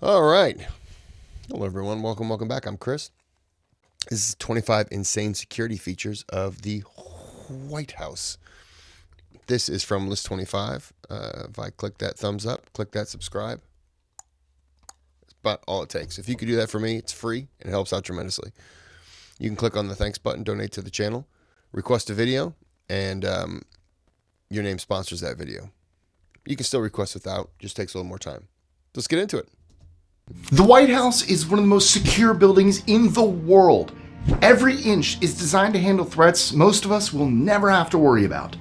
All right. Hello, everyone. Welcome back. I'm Kris. This is 25 insane security features of the White House. This is from List 25. If I click that thumbs up, click that subscribe, it's about all it takes. If you could do that for me, it's free and it helps out tremendously. You can click on the thanks button, donate to the channel, request a video, and your name sponsors that video. You can still request without, just takes a little more time. Let's get into it. The White House is one of the most secure buildings in the world. Every inch is designed to handle threats most of us will never have to worry about.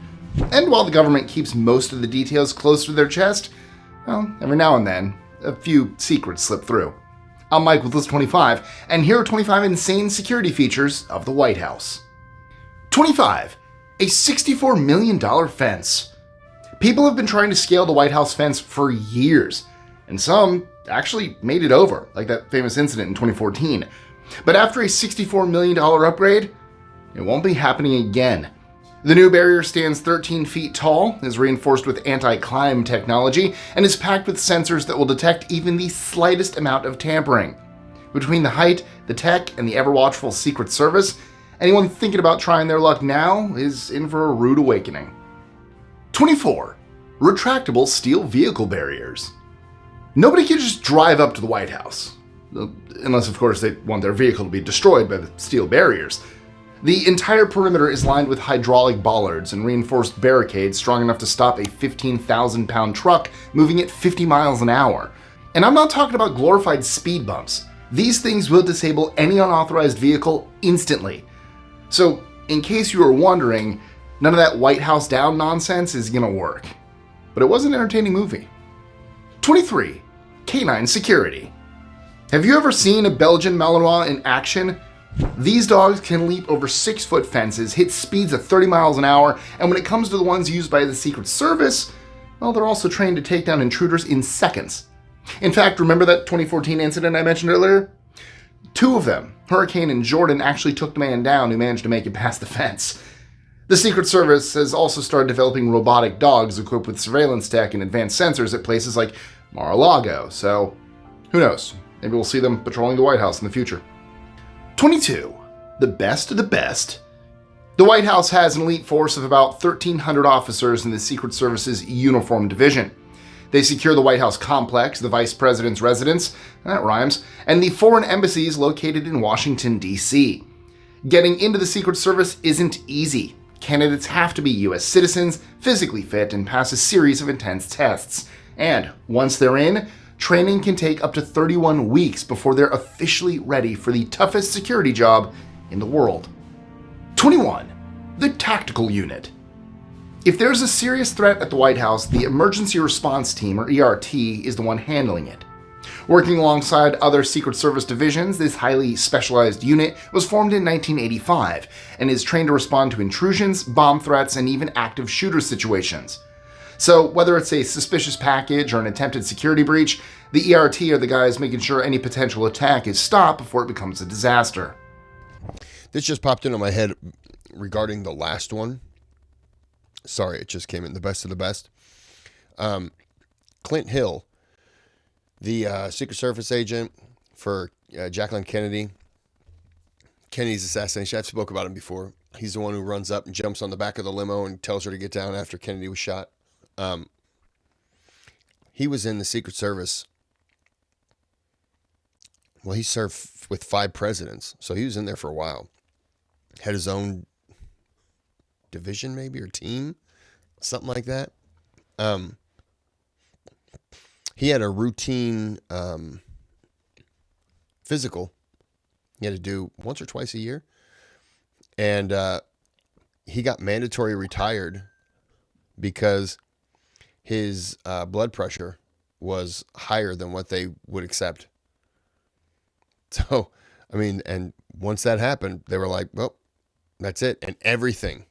And while the government keeps most of the details close to their chest, well, every now and then, a few secrets slip through. I'm Mike with List 25, and here are 25 insane security features of the White House. 25. A $64 million fence. People have been trying to scale the White House fence for years, and some actually made it over, like that famous incident in 2014. But after a $64 million upgrade, it won't be happening again. The new barrier stands 13 feet tall, is reinforced with anti-climb technology, and is packed with sensors that will detect even the slightest amount of tampering. Between the height, the tech, and the ever-watchful Secret Service, anyone thinking about trying their luck now is in for a rude awakening. 24. Retractable steel vehicle barriers. Nobody can just drive up to the White House, unless of course they want their vehicle to be destroyed by the steel barriers. The entire perimeter is lined with hydraulic bollards and reinforced barricades strong enough to stop a 15,000-pound truck moving at 50 miles an hour. And I'm not talking about glorified speed bumps. These things will disable any unauthorized vehicle instantly. So, in case you were wondering, none of that White House down nonsense is gonna work. But it was an entertaining movie. 23. Canine security. Have you ever seen a Belgian Malinois in action? These dogs can leap over 6-foot fences, hit speeds of 30 miles an hour, and when it comes to the ones used by the Secret Service, well, they're also trained to take down intruders in seconds. In fact, remember that 2014 incident I mentioned earlier? 2 of them, Hurricane and Jordan, actually took the man down who managed to make it past the fence. The Secret Service has also started developing robotic dogs equipped with surveillance tech and advanced sensors at places like Mar-a-Lago, so who knows? Maybe we'll see them patrolling the White House in the future. 22. The best of the best. The White House has an elite force of about 1,300 officers in the Secret Service's Uniform Division. They secure the White House complex, the Vice President's residence, that rhymes, and the foreign embassies located in Washington, D.C. Getting into the Secret Service isn't easy. Candidates have to be U.S. citizens, physically fit, and pass a series of intense tests. And once they're in, training can take up to 31 weeks before they're officially ready for the toughest security job in the world. 21. The Tactical Unit. If there's a serious threat at the White House, the Emergency Response Team, or ERT, is the one handling it. Working alongside other Secret Service divisions, this highly specialized unit was formed in 1985 and is trained to respond to intrusions, bomb threats, and even active shooter situations. So whether it's a suspicious package or an attempted security breach, the ERT are the guys making sure any potential attack is stopped before it becomes a disaster. This just popped into my head regarding the last one. Sorry, it just came in. The best of the best. Clint Hill, the Secret Service agent for Jacqueline Kennedy's assassination. I've spoke about him before. He's the one who runs up and jumps on the back of the limo and tells her to get down after Kennedy was shot. He was in the Secret Service. Well, he served with 5 presidents, so he was in there for a while. Had his own division, maybe, or team, something like that. He had a routine physical he had to do once or twice a year, and he got mandatory retired because his blood pressure was higher than what they would accept. So, I mean, and once that happened, they were like, well, that's it. And everything,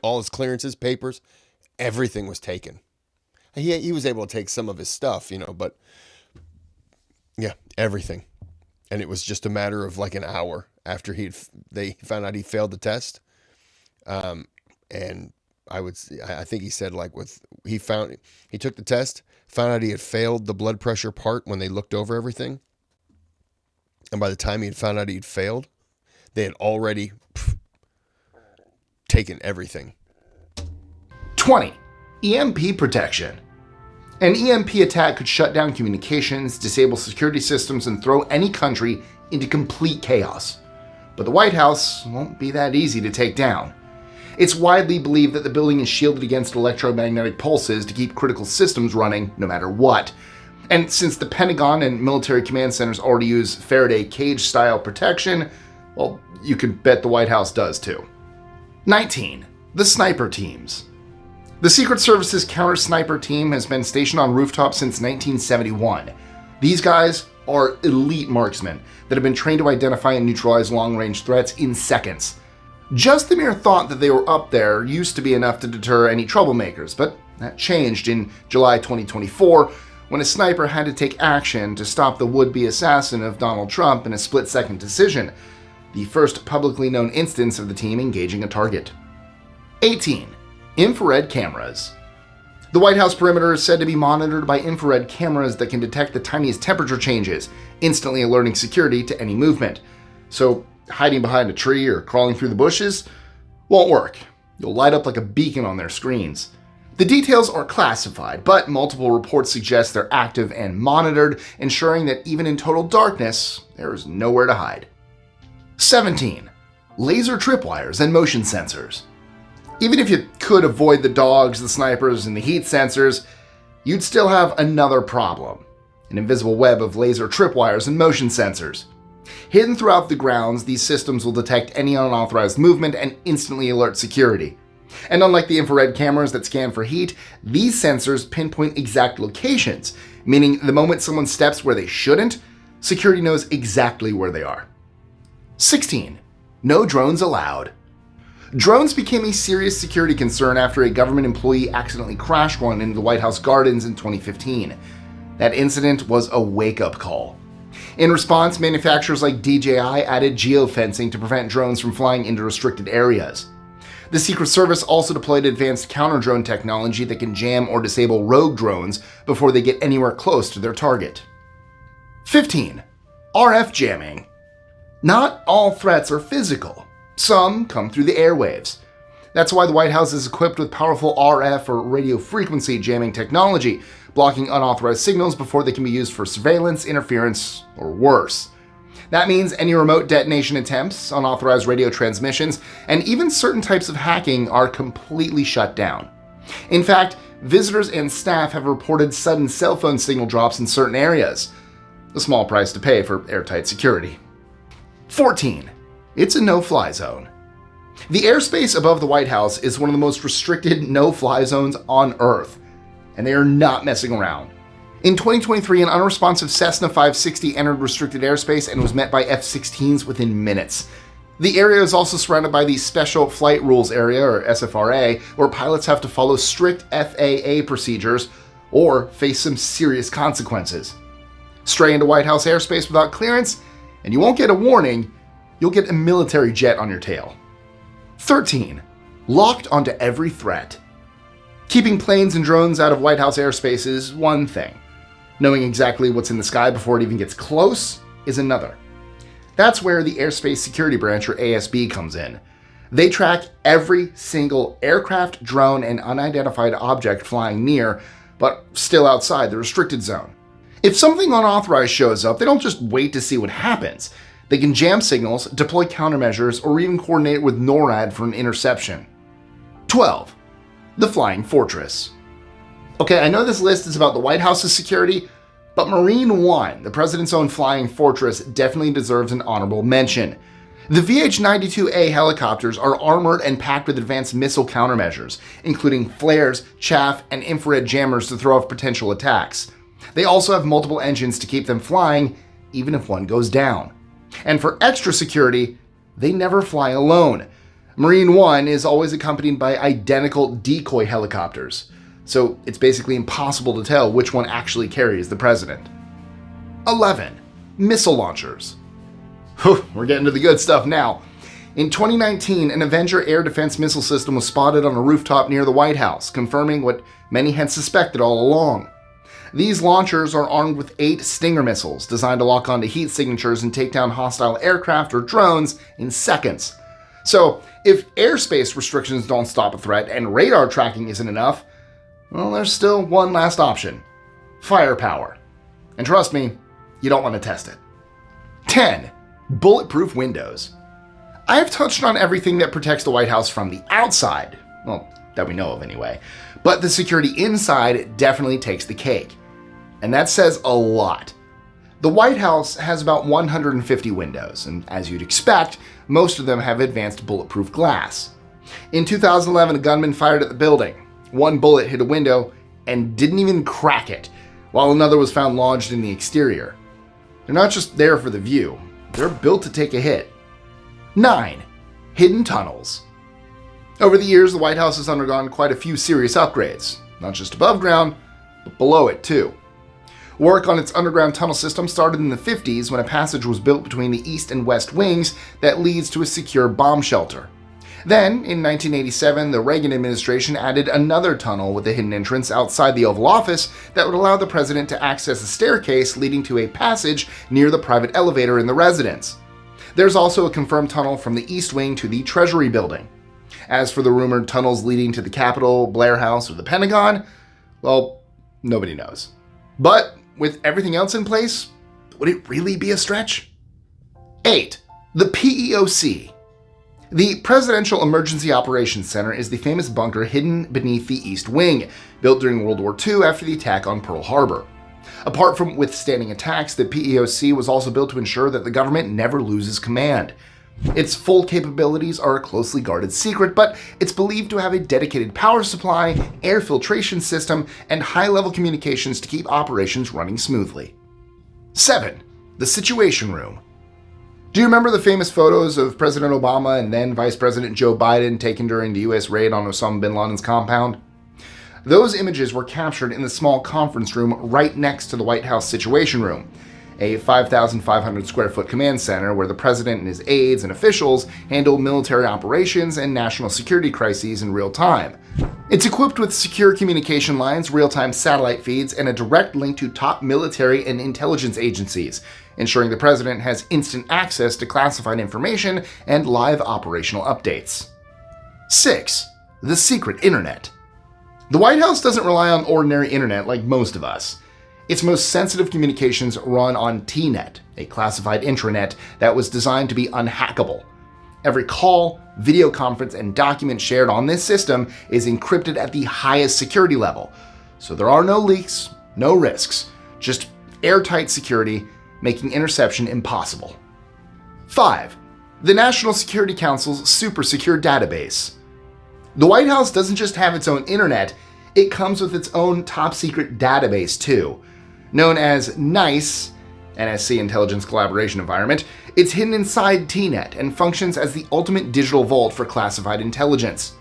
all his clearances, papers, everything was taken. He was able to take some of his stuff, but yeah, everything. And it was just a matter of like an hour after they found out he failed the test. And I think he said like he took the test, found out he had failed the blood pressure part when they looked over everything. And by the time he had found out he'd failed, they had already taken everything. 20. EMP protection. An EMP attack could shut down communications, disable security systems, and throw any country into complete chaos. But the White House won't be that easy to take down. It's widely believed that the building is shielded against electromagnetic pulses to keep critical systems running no matter what. And since the Pentagon and military command centers already use Faraday cage-style protection, well, you can bet the White House does too. 19. The sniper teams. The Secret Service's counter-sniper team has been stationed on rooftops since 1971. These guys are elite marksmen that have been trained to identify and neutralize long-range threats in seconds. Just the mere thought that they were up there used to be enough to deter any troublemakers, but that changed in July 2024 when a sniper had to take action to stop the would-be assassin of Donald Trump in a split-second decision, the first publicly known instance of the team engaging a target. 18. Infrared cameras. The White House perimeter is said to be monitored by infrared cameras that can detect the tiniest temperature changes, instantly alerting security to any movement. So hiding behind a tree or crawling through the bushes won't work. You'll light up like a beacon on their screens. The details are classified, but multiple reports suggest they're active and monitored, ensuring that even in total darkness, there is nowhere to hide. 17. Laser tripwires and motion sensors. Even if you could avoid the dogs, the snipers, and the heat sensors, you'd still have another problem: an invisible web of laser tripwires and motion sensors. Hidden throughout the grounds, these systems will detect any unauthorized movement and instantly alert security. And unlike the infrared cameras that scan for heat, these sensors pinpoint exact locations, meaning the moment someone steps where they shouldn't, security knows exactly where they are. 16. No drones allowed. Drones became a serious security concern after a government employee accidentally crashed one into the White House gardens in 2015. That incident was a wake-up call. In response, manufacturers like DJI added geofencing to prevent drones from flying into restricted areas. The Secret Service also deployed advanced counter-drone technology that can jam or disable rogue drones before they get anywhere close to their target. 15. RF jamming. Not all threats are physical. Some come through the airwaves. That's why the White House is equipped with powerful RF or radio frequency jamming technology, blocking unauthorized signals before they can be used for surveillance, interference, or worse. That means any remote detonation attempts, unauthorized radio transmissions, and even certain types of hacking are completely shut down. In fact, visitors and staff have reported sudden cell phone signal drops in certain areas. A small price to pay for airtight security. 14. It's a no-fly zone. The airspace above the White House is one of the most restricted no-fly zones on Earth, and they are not messing around. In 2023, an unresponsive Cessna 560 entered restricted airspace and was met by F-16s within minutes. The area is also surrounded by the Special Flight Rules Area, or SFRA, where pilots have to follow strict FAA procedures or face some serious consequences. Stray into White House airspace without clearance, and you won't get a warning, you'll get a military jet on your tail. 13. Locked onto every threat. Keeping planes and drones out of White House airspace is one thing. Knowing exactly what's in the sky before it even gets close is another. That's where the Airspace Security Branch, or ASB, comes in. They track every single aircraft, drone, and unidentified object flying near, but still outside the restricted zone. If something unauthorized shows up, they don't just wait to see what happens. They can jam signals, deploy countermeasures, or even coordinate with NORAD for an interception. 12. The Flying Fortress. Okay, I know this list is about the White House's security, but Marine One, the president's own flying fortress, definitely deserves an honorable mention. The VH-92A helicopters are armored and packed with advanced missile countermeasures, including flares, chaff, and infrared jammers to throw off potential attacks. They also have multiple engines to keep them flying, even if one goes down. And for extra security, they never fly alone. Marine One is always accompanied by identical decoy helicopters, so it's basically impossible to tell which one actually carries the president. 11. Missile launchers. We're getting to the good stuff now. In 2019, an Avenger air defense missile system was spotted on a rooftop near the White House, confirming what many had suspected all along. These launchers are armed with 8 Stinger missiles designed to lock onto heat signatures and take down hostile aircraft or drones in seconds. So, if airspace restrictions don't stop a threat and radar tracking isn't enough, well, there's still one last option: firepower. And trust me, you don't want to test it. 10. Bulletproof windows. I've touched on everything that protects the White House from the outside, well, that we know of anyway, but the security inside definitely takes the cake. And that says a lot. The White House has about 150 windows, and as you'd expect, most of them have advanced bulletproof glass. In 2011, a gunman fired at the building. One bullet hit a window and didn't even crack it, while another was found lodged in the exterior. They're not just there for the view, they're built to take a hit. 9. Hidden tunnels. Over the years, the White House has undergone quite a few serious upgrades, not just above ground, but below it too. Work on its underground tunnel system started in the 50s when a passage was built between the east and west wings that leads to a secure bomb shelter. Then, in 1987, the Reagan administration added another tunnel with a hidden entrance outside the Oval Office that would allow the president to access a staircase leading to a passage near the private elevator in the residence. There's also a confirmed tunnel from the East Wing to the Treasury Building. As for the rumored tunnels leading to the Capitol, Blair House, or the Pentagon, well, nobody knows. But with everything else in place, would it really be a stretch? 8. The PEOC. The Presidential Emergency Operations Center is the famous bunker hidden beneath the East Wing, built during World War II after the attack on Pearl Harbor. Apart from withstanding attacks, the PEOC was also built to ensure that the government never loses command. Its full capabilities are a closely guarded secret, but it's believed to have a dedicated power supply, air filtration system, and high-level communications to keep operations running smoothly. 7. The Situation Room. Do you remember the famous photos of President Obama and then Vice President Joe Biden taken during the U.S. raid on Osama bin Laden's compound? Those images were captured in the small conference room right next to the White House Situation Room, a 5,500 square foot command center where the president and his aides and officials handle military operations and national security crises in real time. It's equipped with secure communication lines, real-time satellite feeds, and a direct link to top military and intelligence agencies, ensuring the president has instant access to classified information and live operational updates. 6. The Secret Internet. The White House doesn't rely on ordinary internet like most of us. Its most sensitive communications run on TNet, a classified intranet that was designed to be unhackable. Every call, video conference, and document shared on this system is encrypted at the highest security level, so there are no leaks, no risks, just airtight security, making interception impossible. 5. The National Security Council's super secure database. The White House doesn't just have its own internet, it comes with its own top secret database too. Known as NICE, NSC Intelligence Collaboration Environment, it's hidden inside TNet and functions as the ultimate digital vault for classified intelligence.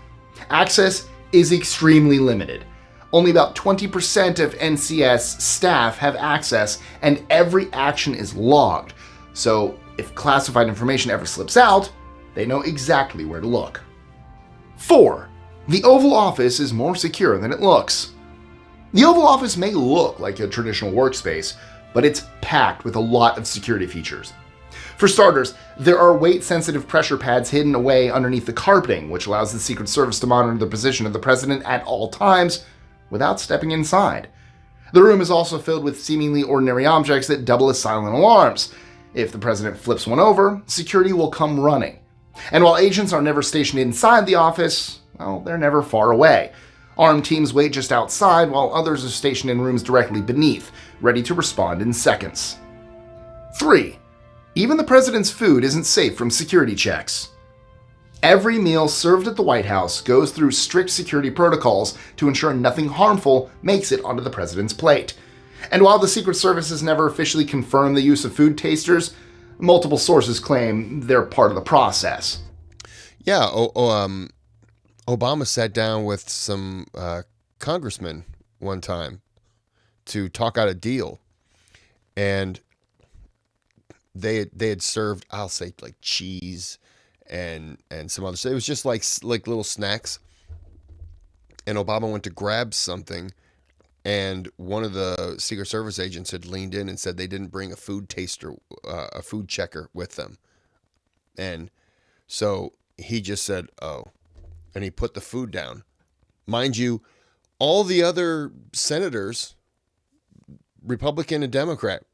Access is extremely limited. Only about 20% of NCS staff have access, and every action is logged. So if classified information ever slips out, they know exactly where to look. 4. The Oval Office is more secure than it looks. The Oval Office may look like a traditional workspace, but it's packed with a lot of security features. For starters, there are weight-sensitive pressure pads hidden away underneath the carpeting, which allows the Secret Service to monitor the position of the president at all times without stepping inside. The room is also filled with seemingly ordinary objects that double as silent alarms. If the president flips one over, security will come running. And while agents are never stationed inside the office, well, they're never far away. Armed teams wait just outside while others are stationed in rooms directly beneath, ready to respond in seconds. 3. Even the president's food isn't safe from security checks. Every meal served at the White House goes through strict security protocols to ensure nothing harmful makes it onto the president's plate. And while the Secret Service has never officially confirmed the use of food tasters, multiple sources claim they're part of the process. Yeah, Obama sat down with some congressmen one time to talk out a deal, and they had served, I'll say, like cheese and some other stuff. It was just like little snacks. And Obama went to grab something, and one of the Secret Service agents had leaned in and said they didn't bring a food taster, a food checker with them. And so he just said, "Oh," and he put the food down. Mind you, all the other senators, Republican and Democrat,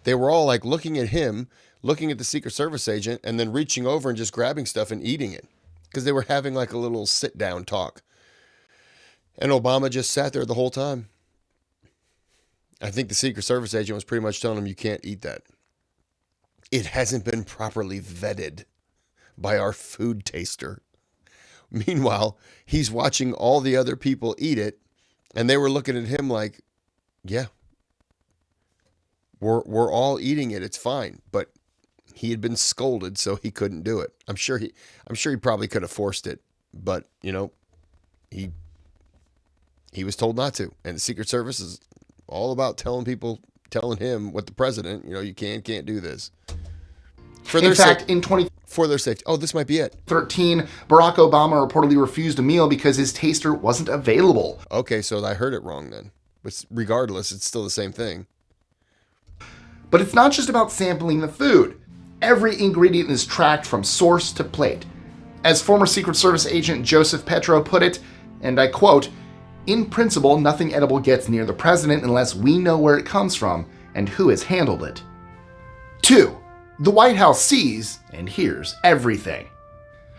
they were all like looking at him, looking at the Secret Service agent, and then reaching over and just grabbing stuff and eating it because they were having like a little sit down talk. And Obama just sat there the whole time. I think the Secret Service agent was pretty much telling him, you can't eat that. It hasn't been properly vetted by our food taster. Meanwhile, he's watching all the other people eat it, and they were looking at him like, yeah, we're all eating it. It's fine. But he had been scolded, so he couldn't do it. I'm sure he probably could have forced it, but he was told not to. And the Secret Service is all about telling him what the president, you can't do this. In fact, in 2013, for their safety. Oh, this might be it. Barack Obama reportedly refused a meal because his taster wasn't available. Okay, so I heard it wrong then. But regardless, it's still the same thing. But it's not just about sampling the food. Every ingredient is tracked from source to plate. As former Secret Service agent Joseph Petro put it, and I quote, "In principle, nothing edible gets near the president unless we know where it comes from and who has handled it." 2. The White House sees and hears everything.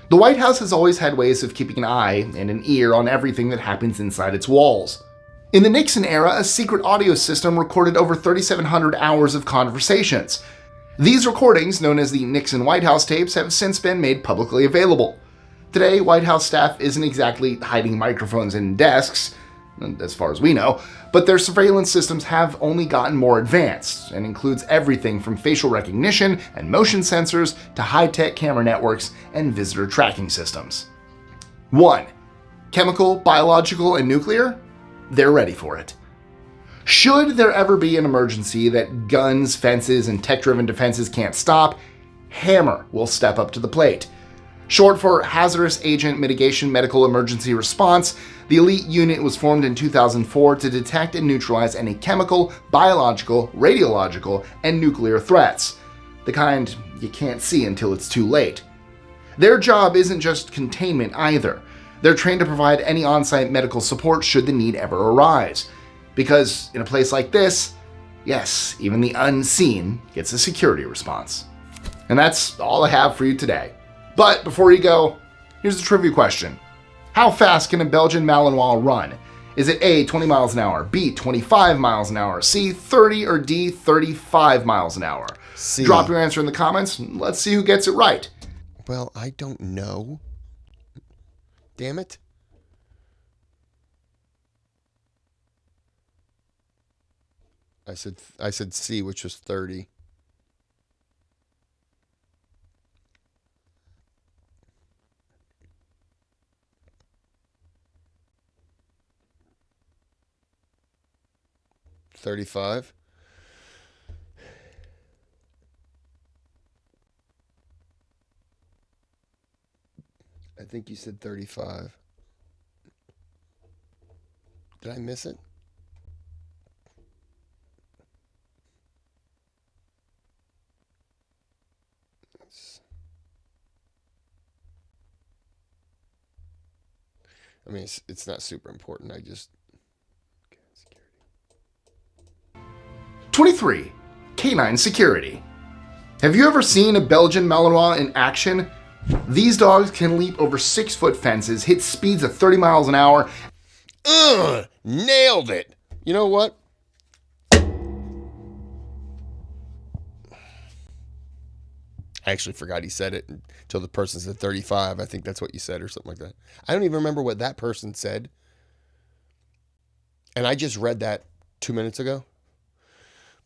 The White House has always had ways of keeping an eye and an ear on everything that happens inside its walls. In the Nixon era, a secret audio system recorded over 3,700 hours of conversations. These recordings, known as the Nixon White House tapes, have since been made publicly available. Today, White House staff isn't exactly hiding microphones in desks, as far as we know, but their surveillance systems have only gotten more advanced and includes everything from facial recognition and motion sensors to high-tech camera networks and visitor tracking systems. 1. Chemical, biological, and nuclear? They're ready for it. Should there ever be an emergency that guns, fences, and tech-driven defenses can't stop, Hammer will step up to the plate. Short for Hazardous Agent Mitigation Medical Emergency Response, the elite unit was formed in 2004 to detect and neutralize any chemical, biological, radiological, and nuclear threats, the kind you can't see until it's too late. Their job isn't just containment either. They're trained to provide any on-site medical support should the need ever arise. Because in a place like this, yes, even the unseen gets a security response. And that's all I have for you today. But before you go, here's a trivia question. How fast can a Belgian Malinois run? Is it A, 20 miles an hour, B, 25 miles an hour, C, 30, or D, 35 miles an hour? C. Drop your answer in the comments. Let's see who gets it right. Well, I don't know. Damn it. I said C, which was 30. $35. I think you said 35. Did I miss it? I mean, it's not super important. I just... 23. Canine security. Have you ever seen a Belgian Malinois in action? These dogs can leap over 6-foot fences, hit speeds of 30 miles an hour. Nailed it. You know what? I actually forgot he said it until the person said 35. I think that's what you said or something like that. I don't even remember what that person said. And I just read that 2 minutes ago.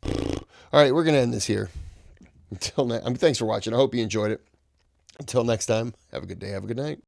All right, we're going to end this here. Thanks for watching. I hope you enjoyed it. Until next time, have a good day. Have a good night.